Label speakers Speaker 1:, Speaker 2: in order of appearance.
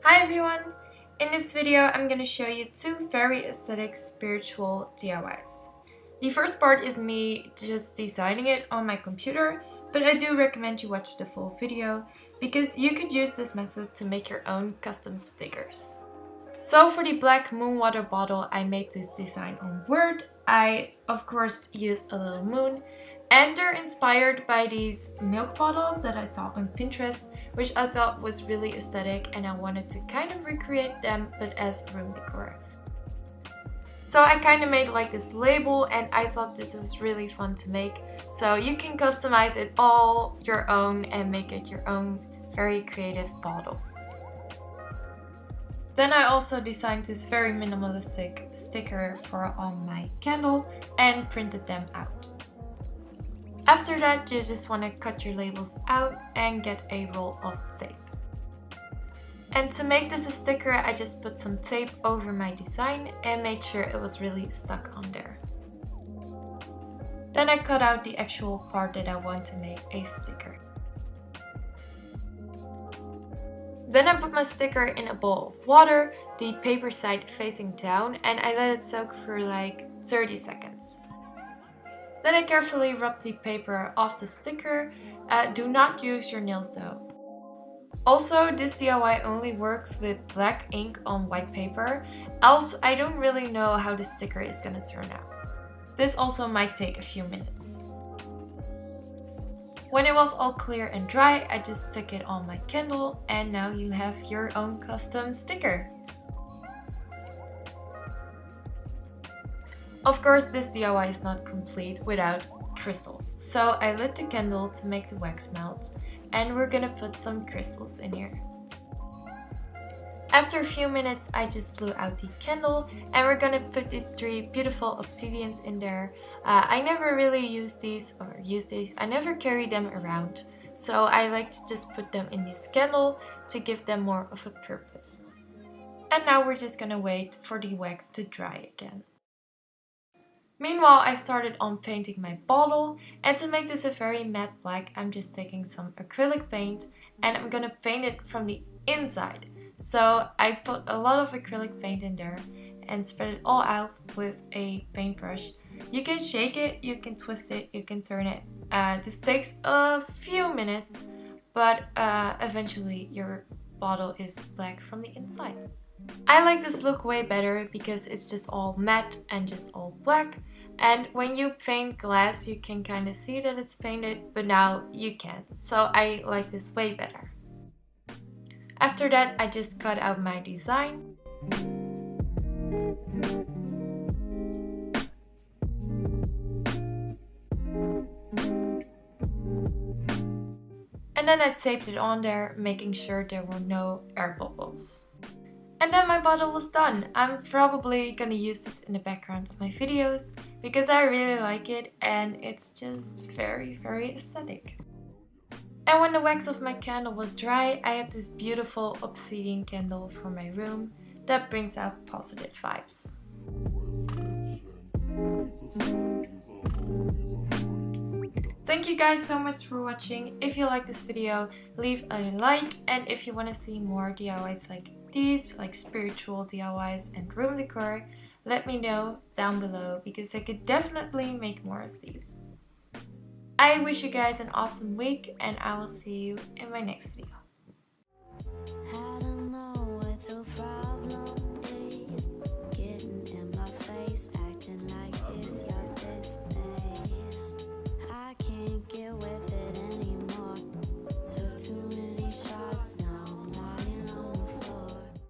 Speaker 1: Hi everyone! In this video I'm going to show you two very aesthetic spiritual DIYs. The first part is me just designing it on my computer, but I do recommend you watch the full video because you could use this method to make your own custom stickers. So for the black moon water bottle I made this design on Word. I of course used a little moon, and they're inspired by these milk bottles that I saw on Pinterest, which I thought was really aesthetic, and I wanted to kind of recreate them but as room decor. So I kind of made like this label, and I thought this was really fun to make. So you can customize it all your own and make it your own very creative bottle. Then I also designed this very minimalistic sticker for on my candle and printed them out. After that, you just want to cut your labels out and get a roll of tape. And to make this a sticker, I just put some tape over my design and made sure it was really stuck on there. Then I cut out the actual part that I want to make a sticker. Then I put my sticker in a bowl of water, the paper side facing down, and I let it soak for like 30 seconds. Then I carefully rub the paper off the sticker. Do not use your nails though. Also, this DIY only works with black ink on white paper, else I don't really know how the sticker is gonna turn out. This also might take a few minutes. When it was all clear and dry, I just stick it on my candle, and now you have your own custom sticker. Of course, this DIY is not complete without crystals, so I lit the candle to make the wax melt, and we're gonna put some crystals in here. After a few minutes, I just blew out the candle, and we're gonna put these three beautiful obsidians in there. I never really use these, I never carry them around, so I like to just put them in this candle to give them more of a purpose. And now we're just gonna wait for the wax to dry again. Meanwhile, I started on painting my bottle, and to make this a very matte black, I'm just taking some acrylic paint and I'm gonna paint it from the inside. So I put a lot of acrylic paint in there and spread it all out with a paintbrush. You can shake it, you can twist it, you can turn it. This takes a few minutes, but eventually your bottle is black from the inside. I like this look way better because it's just all matte and just all black. And when you paint glass, you can kind of see that it's painted, but now you can't. So I like this way better. After that, I just cut out my design. And then I taped it on there, making sure there were no air bubbles. And then my bottle was done. I'm probably gonna use this in the background of my videos because I really like it and it's just very aesthetic. And when the wax of my candle was dry, I had this beautiful obsidian candle for my room that brings out positive vibes. Thank you guys so much for watching. If you like this video, leave a like, and if you want to see more DIYs like these, like spiritual DIYs and room decor, let me know down below because I could definitely make more of these. I wish you guys an awesome week, and I will see you in my next video.